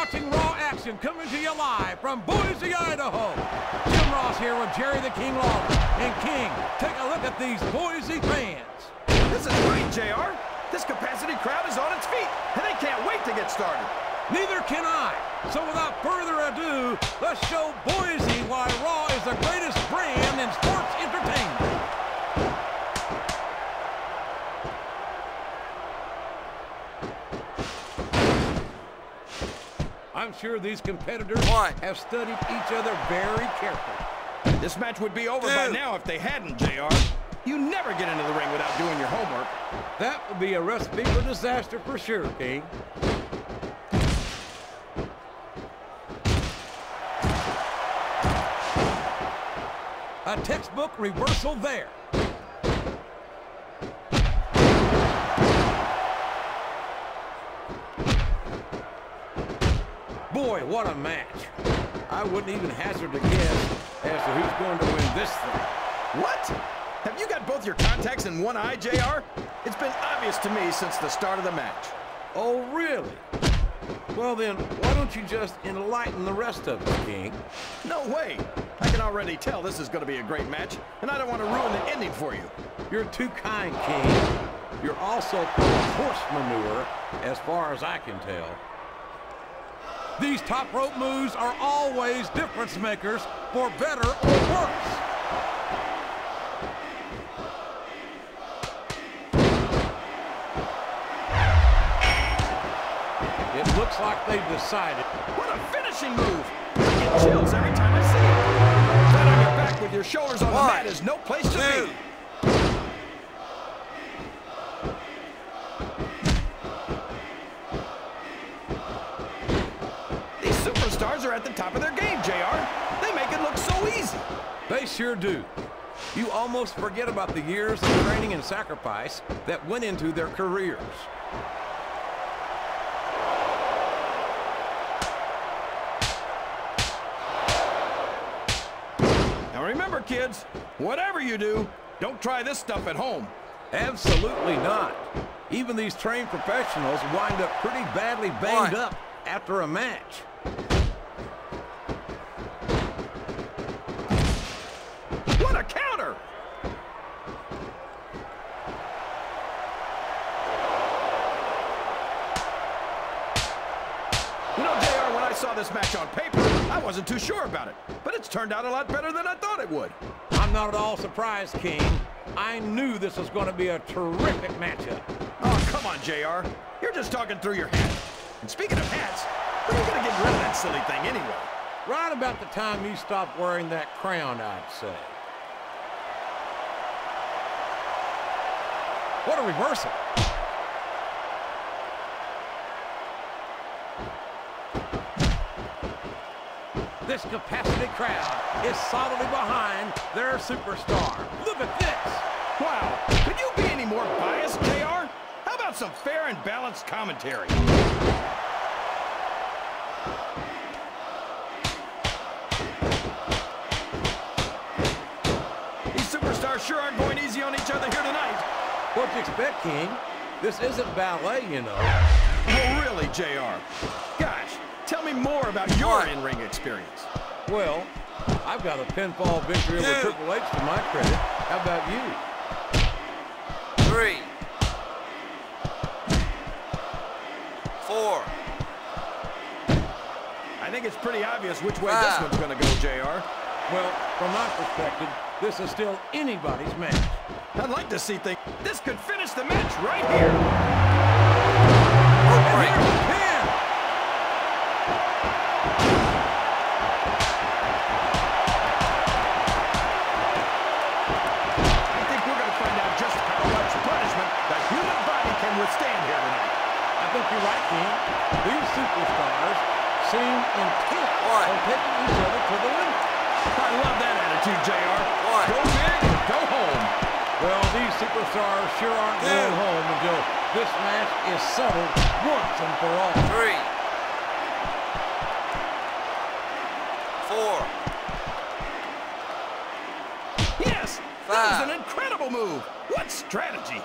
watching Raw action coming to you live from Boise, Idaho. Jim Ross here with Jerry the King Lawler. And King, take a look at these Boise fans. This is great, JR. This capacity crowd is on its feet, and they can't wait to get started. Neither can I. So without further ado, let's show Boise why Raw is the greatest brand in sports entertainment. I'm sure these competitors have studied each other very carefully. This match would be over by now if they hadn't, JR. You never get into the ring without doing your homework. That would be a recipe for disaster for sure, King. A textbook reversal there. Boy, what a match. I wouldn't even hazard a guess as to who's going to win this thing. What? Have you got both your contacts in one eye, JR? It's been obvious to me since the start of the match. Oh, really? Well then, why don't you just enlighten the rest of us, King? No way. I can already tell this is going to be a great match, and I don't want to ruin the ending for you. You're too kind, King. You're also full of horse manure, as far as I can tell. These top rope moves are always difference makers, for better or worse. It looks like they've decided. What a finishing move! I get chills every time I see it. Flat on your back with your shoulders on the mat is no place to be. These superstars are at the top of their game, JR. They make it look so easy. They sure do. You almost forget about the years of training and sacrifice that went into their careers. Remember, kids, whatever you do, don't try this stuff at home. Absolutely not. Even these trained professionals wind up pretty badly banged up after a match. What a counter! You know, JR, when I saw this match on paper, I wasn't too sure about it, but it's turned out a lot better than I thought it would. I'm not at all surprised, King. I knew this was going to be a terrific matchup. Oh, come on, JR. You're just talking through your hat. And speaking of hats, when are you going to get rid of that silly thing anyway? Right about the time you stop wearing that crown, I'd say. What a reversal. This capacity crowd is solidly behind their superstar. Look at this. Wow, could you be any more biased, JR? How about some fair and balanced commentary? These superstars sure aren't going easy on each other here tonight. What do you expect, King? This isn't ballet, you know. Oh, really, JR? Gosh. Tell me more about your in-ring experience. Well, I've got a pinfall victory over Triple H to my credit. How about you? 3, 4. I think it's pretty obvious which way this one's going to go, JR. Well, from my perspective, this is still anybody's match. I'd like to see things. This could finish the match right here. And here's the pin. Withstand here tonight. I think you're right, King. These superstars seem intent on taking each other to the limit. I love that attitude, JR. Go big or go home. Well, these superstars sure aren't going home until this match is settled once and for all. 3, 4. Yes, that was an incredible move. What strategy?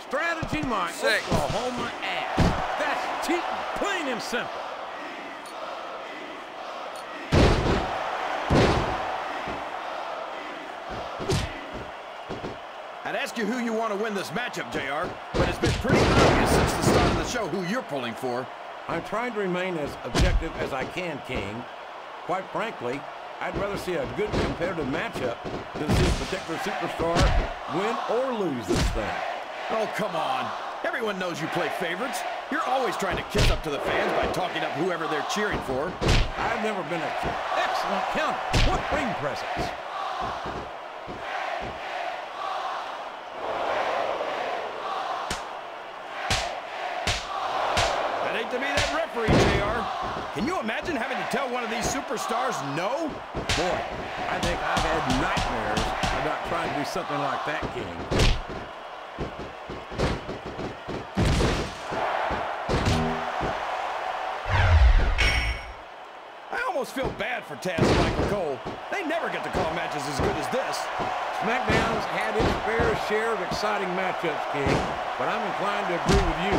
Strategy, my Oklahoma ass. That's cheating, plain and simple. I'd ask you who you want to win this matchup, JR, but it's been pretty obvious since the start of the show who you're pulling for. I'm trying to remain as objective as I can, King. Quite frankly, I'd rather see a good competitive matchup than see a particular superstar win or lose this thing. Oh, come on. Everyone knows you play favorites. You're always trying to kiss up to the fans by talking up whoever they're cheering for. I've never been an excellent counter. What ring presence? I'd hate to be that referee, JR. Can you imagine having to tell one of these superstars no? Boy, I think I've had nightmares about trying to do something like that, King. I almost feel bad for Taz and Michael Cole. They never get to call matches as good as this. SmackDown's had its fair share of exciting matchups, King, but I'm inclined to agree with you.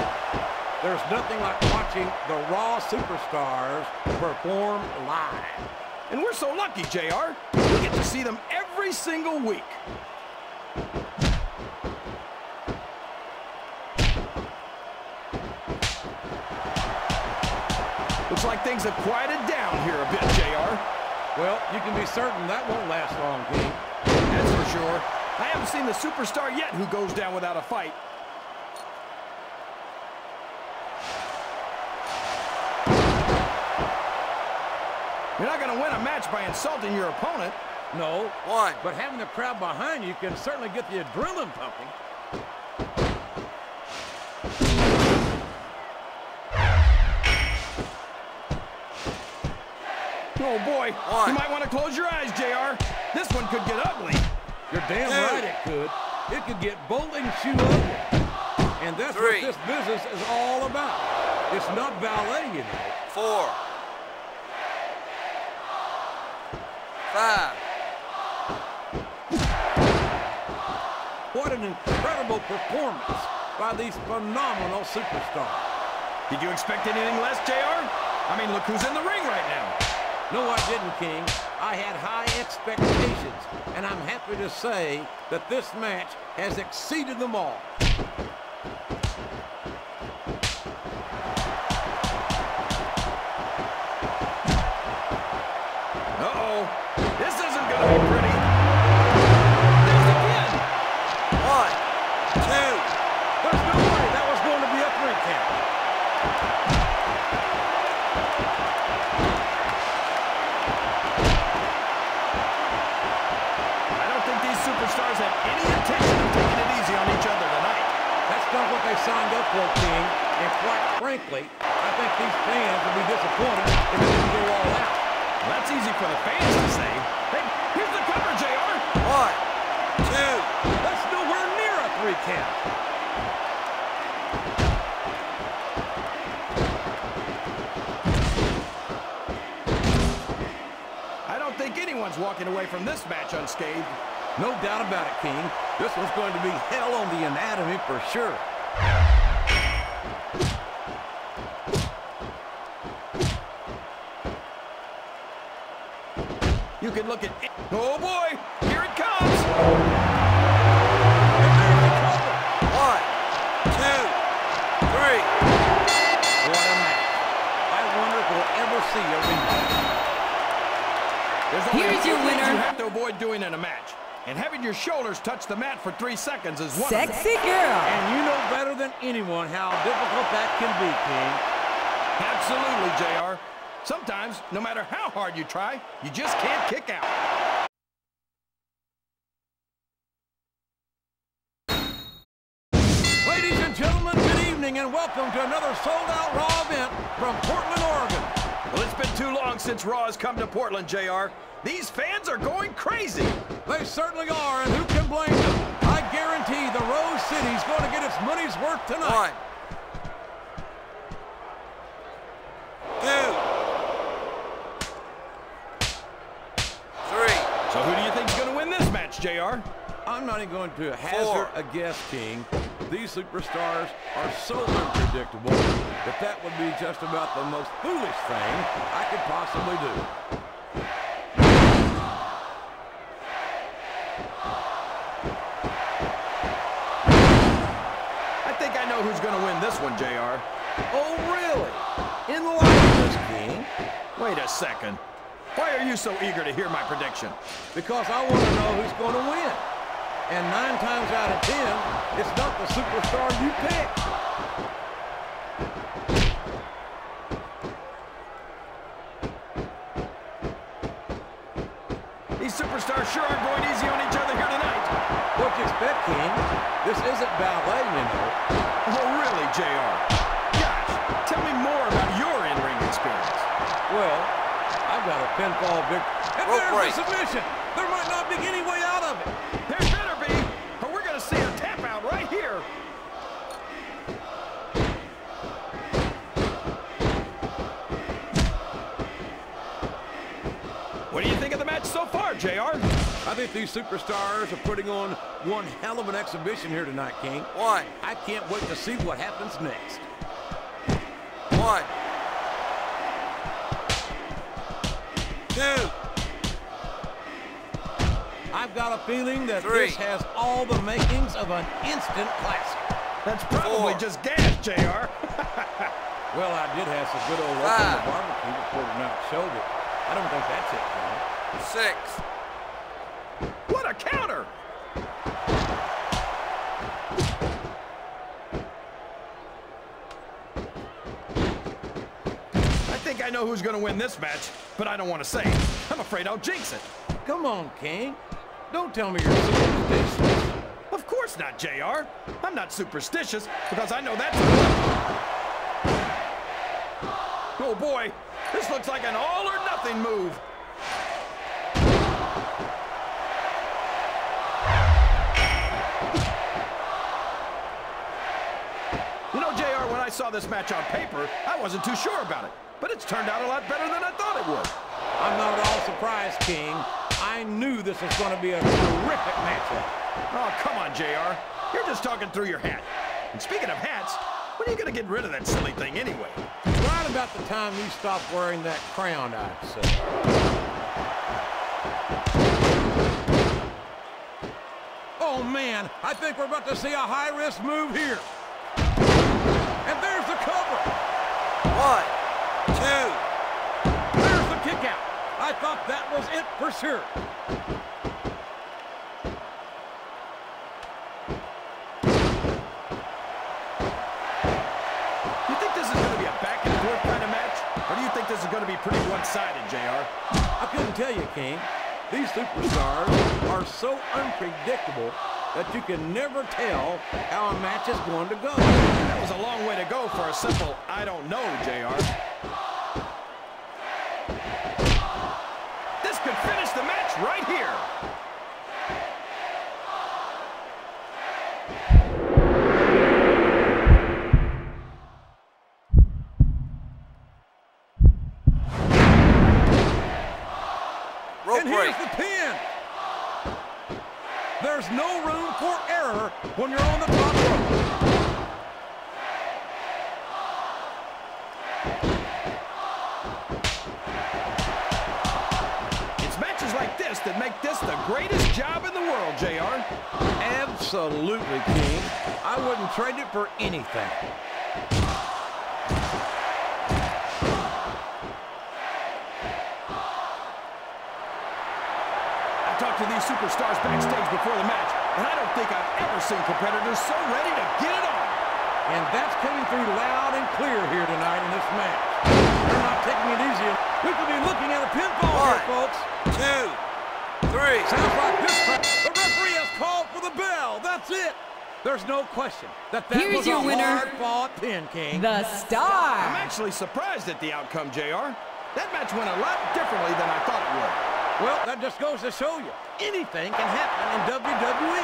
There's nothing like watching the Raw superstars perform live. And we're so lucky, JR. We get to see them every single week. Looks like things have quieted down here a bit, JR. Well, you can be certain that won't last long, King. That's for sure. I haven't seen the superstar yet who goes down without a fight. You're not going to win a match by insulting your opponent. No. But having the crowd behind you can certainly get the adrenaline pumping. Oh, boy. You might want to close your eyes, JR. This one could get ugly. You're damn right it could. It could get bowling shoe ugly. And that's what this business is all about. It's not ballet, you know. 4, 5. What an incredible performance by these phenomenal superstars. Did you expect anything less, JR? I mean, look who's in the ring right now. No, I didn't, King. I had high expectations, and I'm happy to say that this match has exceeded them all. Uh-oh. This isn't going to be pretty. There's again. 1, 2. There's no way that was going to be a 3 count. Superstars have any intention of taking it easy on each other tonight. That's not what they signed up for, King. And quite frankly, I think these fans will be disappointed if they didn't go all out. Well, that's easy for the fans to say. Hey, here's the cover, JR. 1, 2. That's nowhere near a 3 count. I don't think anyone's walking away from this match unscathed. No doubt about it, King. This one's going to be hell on the anatomy for sure. You can look at it. Oh, boy. Here it comes. 1, 2, 3. What a match. I wonder if we'll ever see a rematch. Here's your winner. You have to avoid doing in a match. And having your shoulders touch the mat for 3 seconds is one Sexy girl. And you know better than anyone how difficult that can be, King. Absolutely, JR. Sometimes, no matter how hard you try, you just can't kick out. Ladies and gentlemen, good evening and welcome to another sold-out Raw event from Portland, Oregon. Well, it's been too long since Raw has come to Portland, JR. These fans are going crazy. They certainly are, and who can blame them? I guarantee the Rose City's going to get its money's worth tonight. 1, 2, 3. So who do you think's going to win this match, JR? I'm not even going to hazard a guess, King. These superstars are so unpredictable that that would be just about the most foolish thing I could possibly do. this one, JR. Oh, really? In the likeness, King? Wait a second. Why are you so eager to hear my prediction? Because I want to know who's going to win. And 9 times out of 10, it's not the superstar you pick. These superstars sure aren't going easy on each other here tonight. What you expect, King? This isn't ballet, you know. Oh, really, JR? Gosh, tell me more about your in-ring experience. Well, I've got a pinfall victory. And Rope there's break. a submission. There might not be any way out of it. There better be, or we're going to see a tap out right here. What do you think of the match so far, JR? I think these superstars are putting on one hell of an exhibition here tonight, King. 1, I can't wait to see what happens next. 1, 2, I've got a feeling that 3. this has all the makings of an instant classic. That's probably 4. just gas, JR. Well, I did have some good old 5. open barbecue before tonight showed it. I don't think that's it, King. 6, What a counter! I think I know who's going to win this match, but I don't want to say it. I'm afraid I'll jinx it. Come on, King. Don't tell me you're superstitious. Of course not, JR. I'm not superstitious because I know that's... Oh boy, this looks like an all or nothing move. You know, JR, when I saw this match on paper, I wasn't too sure about it. But it's turned out a lot better than I thought it would. I'm not at all surprised, King. I knew this was going to be a terrific matchup. Oh, come on, JR. You're just talking through your hat. And speaking of hats, when are you going to get rid of that silly thing anyway? Right about the time you stop wearing that crown, I'd say. Oh, man, I think we're about to see a high-risk move here. And there's the cover. 1, 2. There's the kick out. I thought that was it for sure. You think this is going to be a back-and-forth kind of match? Or do you think this is going to be pretty one-sided, JR? I couldn't tell you, King. These superstars are so unpredictable that you can never tell how a match is going to go. That was a long way to go for a simple, I don't know, JR. This could finish the match right here. Rope And break. here's the pin. There's no room for error when you're on the top rope. It's matches like this that make this the greatest job in the world, JR. Absolutely, King. I wouldn't trade it for anything. I talked to these superstars backstage before the match, and I don't think I've ever seen competitors so ready to get it on. And that's coming through loud and clear here tonight in this match. They're not taking it easy. We could be looking at a pinfall here, 1, folks. 2, 3. Sounds like this time the referee has called for the bell. That's it. There's no question that Here's was your a winner, hard-fought pin, King. The I'm Star. actually surprised at the outcome, JR. That match went a lot differently than I thought it would. Well, that just goes to show you, anything can happen in WWE.